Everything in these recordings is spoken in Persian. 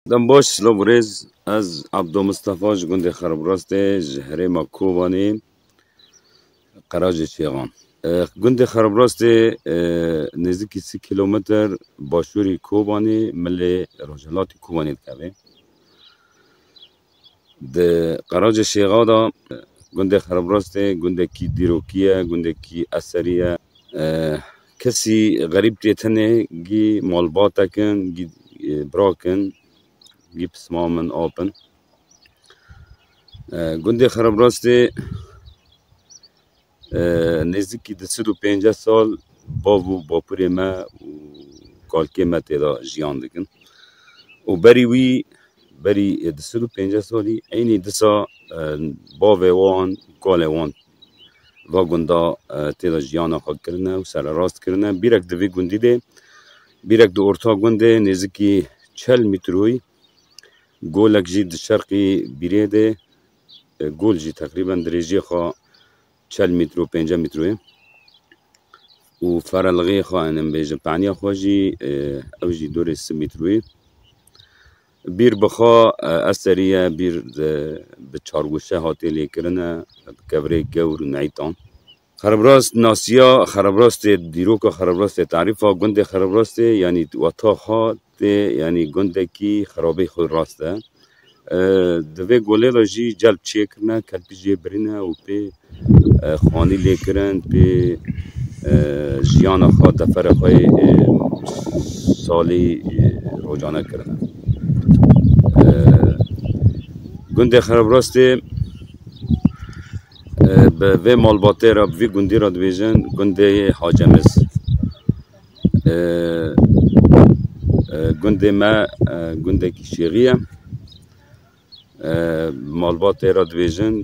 دم باش سلام ریز از عبدالمصطفی گنده خرابراست جهره ما کوبانی قراج شیغان گنده خرابراست نزدیکی 30 کیلومتر باشوری کوبانی ملی رجلاتی کوبانی دکوه ده قراج شیغا دا گنده خرابراست گنده کی دیروکیه گنده کی اثریه کسی غریب تیتنه گی مالباتا کن گی براکن گی پسمامن آپن گنده خرابراستی نزدیکی 250 سال باو باپوری ما و کالکی ما تیدا جیان دکن و بری وی بری 250 سالی اینی دسا باو وان کال وان و گندا تیدا جیان خود کرنه و سر راست کرنه بیرک دوی گندی ده بیرک دو ارتا گنده نزدیکی 40 متروی گولک جید شرقی بیره ده گول جی تقریبا درجه خواه 40 متر و 50 متروه و فرالغی خواه انم بیجه پعنی خواه جی او جی دور 3 متروه بیر بخوا اثریه بیر به چارگوشه هاتی لیکرنه کبره گور نعیتان خرابراست ناسیا خرابراست دیروک خرابراست تعریفا گند خرابراست یعنی وطا خواه یعنی گنده کی خرابه خود راسته دوی گوله را جی جلب چیه کرنه کلپی جی برینه و پی خانی لیکرن پی جیان خواه دفر خواه سالی روجانه کرنه گنده خرابراستی به مالباته را به گندی را دویجن گنده حاجمز گنده ما گنده کی شیغیه مالباته را دویجن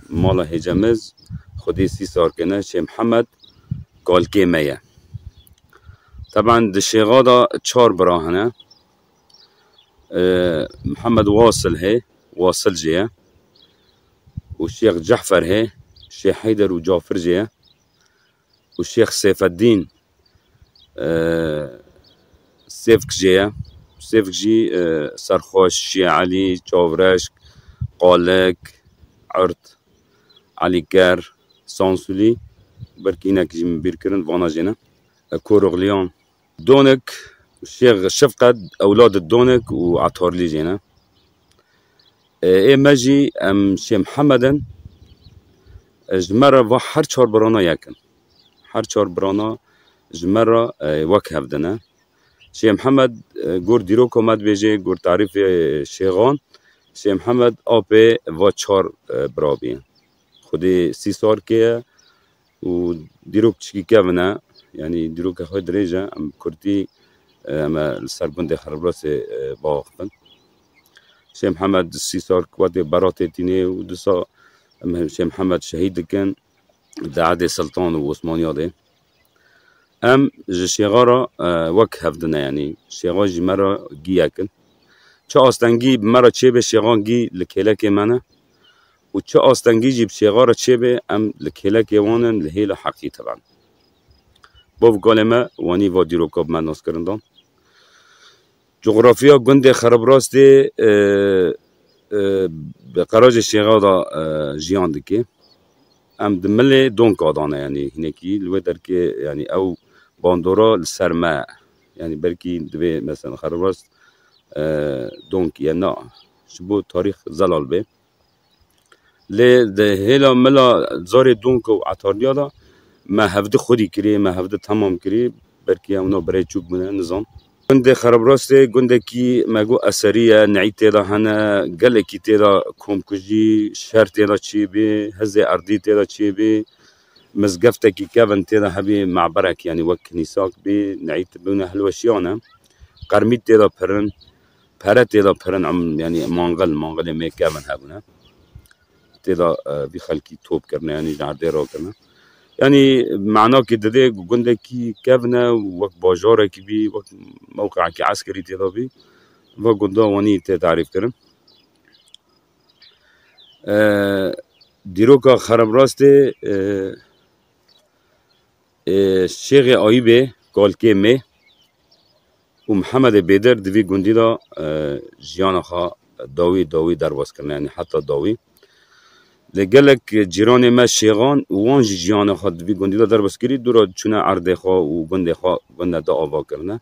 مال حجمز خودی 30 سال کنه شه محمد کالکی میه طبعا دشیغا دا 4 براهنه محمد واصل هي واصل جيه والشيخ جعفر هي الشيخ حيدر وجعفر جيه والشيخ سيف الدين سيفك جيه سيفك جي سرخوش شي علي چاورشك قالك عرت علي كار سانسولي بركينك جي من بيركرن فانا جينا كورغليون دونك الشيخ شفقد اولاد الدونك وعطارلي جينا ماجي ام شي محمدا جمرة و هر 4 برانا يكن هر 4 برانا جمرة وك هفدنا شي محمد گور ديروكو مد بيجي گور تعريف شيغان شي محمد آبي و 4 برابين خودي 30 سال كيه و ديروك تشكي كافنا يعني ديروك خود دريجة ام كرتي اما سربند خربراس باقفن شي محمد 30 سال كواتي براتي تيني و دسا شي محمد شهيد كان دعادي سلطان وعثمانيا دي ام شيغارا وك هفدنا يعني شيغا جي مرا جياكن چه آستنگی مرا چه به شیغان گی لکلک منه و چه آستنگی جیب شیغارا چه به ام لکلک وانن لهیل حقی طبعا باو گالمه وانی و دیروکاب من ناس کرندان جغرافیا گند خرابراستی به قراج شیغا دا جیان دکی ام دمله دونک آدانه يعني هناكي الودر كي يعني او باندورا السرماء يعني بركي دبي مثلا خربراست دونك يعني شبو تاريخ زلال به لی ده هلا ملا زار دونك و عطارليا دا ما هفده خودي كري ما هفده تمام كري بركي اونا برای چوك بنا نظام گنده خرابراستی گنده کی مگو اثریه نعی تیدا هنه گله کی تیدا کومکجی شهر تیدا چی بی هزه اردی تیدا چی بی مزگفته کی کون تیدا هبی معبرک یعنی وک کنیساک بی نعی تبونه هلوشیانه قرمیت تیدا پرن پره تیدا پرن عم یعنی مانگل می کون هبونه تیدا بی خلکی توب کرنه یعنی جارده را کرنه يعني معناه كده ده جندك كي كافنا وقت باجارة كبي وقت موقع كي عسكري تضابي وجندا واني تعرف كرم ديروكا خراب راسته الشيخ أيوبي قال كمه و محمد بیدر دوی گندی دا جیان خوا داوی درواز کرنه، یعنی حتی داوی لگلک جیران ما شیغان وان جیان خوا دوی گندی دا درواز کری دورا چونه عرض خوا و گند خوا گند دا آوا کرنه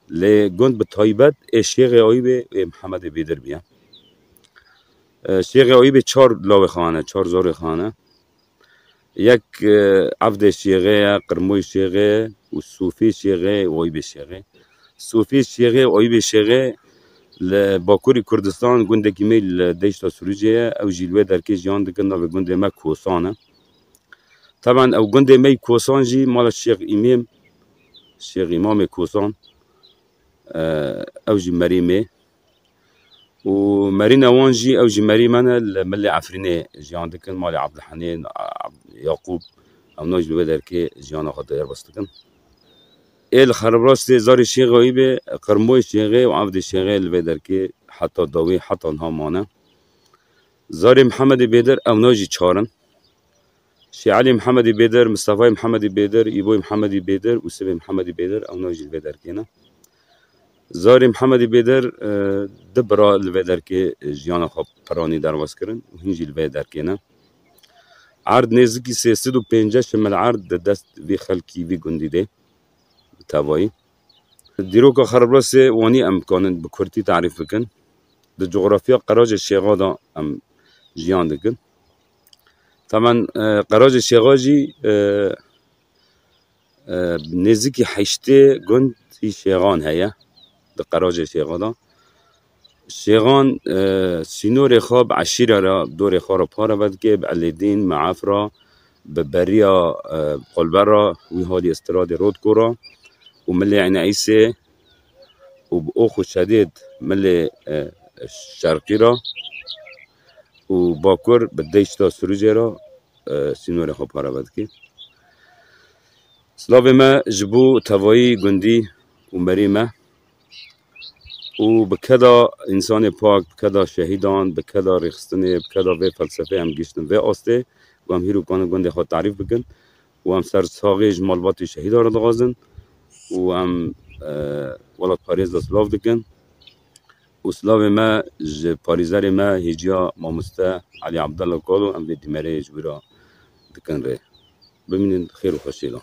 لی گند به تایبت شیغ آیی به محمد بیدر بیا. شیغ آیی به 4 لاوه خانه، 4 زار خانه، یک عبد شیغه، قرموی شیغه و صوفی شیغه و آیی به شیغه. صوفی شیغه و آیی به شیغه لباکوری کردستان گنده که میل دیشتا سروجه او جیلوه درکی جیان دکن و گنده ما کوسانه. طبعا او گنده می کوسان جی مال شیخ امام کوسان او جی مریمه و مرین اوان جی او جی مریمانه مل عفرینه جیان دکن مال عبدالحنین یعقوب او ناج لوه درکی جیان خاطر بستکن. ایل خراب راست زاری شیغه ای به قرموی شیغه و عبد شیغه لوه درکی حتی داوی حتی انها مانه. زاری محمد بیدر او ناجی 4 شیعلی محمد بیدر، مصطفی محمد بیدر، ایبوی محمد بیدر و سبی محمد بیدر او ناجی لوه درکینه. زاری محمد بیدر دبرا لوه درکی جیان خواب پرانی درواز کرن و هنجی لوه درکینه. عرض نزدیکی 350 شمل عرض دست وی خلکی وی گندی ده تابایی. دیروکا خرابراس وانی امکانن بکرتی تعریف بکن. در جغرافیا قراج شیغا دا ام جیان دکن. طبعا قراج شیغا جی نزدیکی 8 گند شیغان هیا در قراج شیغا دا. شیغان سینور خواب عشیره را دور خواب پاره بد که به علیدین معافرا به بریا قلبه را وی حالی استراد رود کورا و ملی عین عیسه و بأخو شدید ملی شرقی را و باکر به دیشتا سروجه را سینور خواب پاره بد که سلاو ما جبو توایی گندی و مریمه و بکدا انسان پاک، بکدا شهیدان، بکدا ریخستنه، بکدا و فلسفه هم گیشتن و آسته و هم هیرو کانه گنده خود تعریف بکن و هم سر ساقیج مالبات شهید آرد غازن و هم ولاد پاریز دا سلاف دکن و سلاف ما پاریزر ما هیجیا مامسته علی عبدالله کالو هم به دیمره جبیرا دکن ره ببینید خیر و خوشیلا.